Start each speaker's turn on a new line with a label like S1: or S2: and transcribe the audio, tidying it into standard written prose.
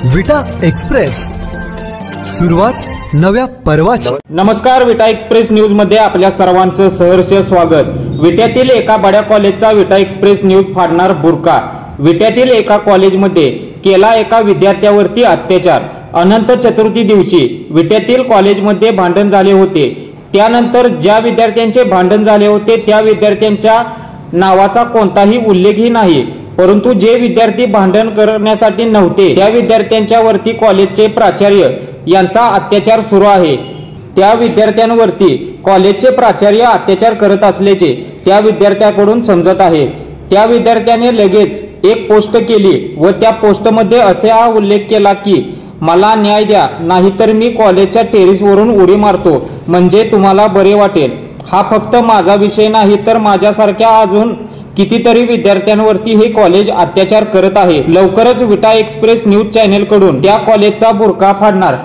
S1: विटा एक्सप्रेस, सुरुवात नव्या पर्वाची।
S2: नमस्कार, विटा एक्सप्रेस न्यूज मध्ये आपल्या सर्वांचं सहर्ष स्वागत। विट्यातील एका बड्या कॉलेजचा विटा एक्सप्रेस न्यूज फाडणार बुरका। विट्यातील एका कॉलेजमध्ये केला एका विद्यार्थ्यावरती अत्याचार। अनंत चतुर्थी दिवशी विट्यातील कॉलेजमध्ये भांडण झाले होते। त्यानंतर ज्या विद्यार्थ्यांचे भांडण झाले होते त्या विद्यार्थ्यांच्या नावाचा कोणताही उल्लेखही नाही, परंतु जे विद्यार्थी भांडण करण्यासाठी नव्हते त्या विद्यार्थ्यांच्या वरती कॉलेजचे प्राचार्य यांचा अत्याचार सुरू आहे। त्या विद्यार्थ्यांवरती कॉलेजचे प्राचार्य अत्याचार करत असल्याचे त्या विद्यार्थ्याकडून समजत आहे। त्या विद्यार्थ्याने लगेच एक पोस्ट केली व त्या पोस्टमध्ये असे हा उल्लेख केला की मला न्याय द्या, नाहीतर मी कॉलेजच्या टेरेसवरून उडी मारतो, म्हणजे तुम्हाला बरे वाटेल। हा फक्त माझा विषय नाही तर माझ्यासारख्या अजून कितीतरी विद्यार्थ्यांवरती हे कॉलेज अत्याचार करत आहे। लवकरच विटा एक्सप्रेस न्यूज चॅनल कडून त्या कॉलेजचा बुरका फाडणार।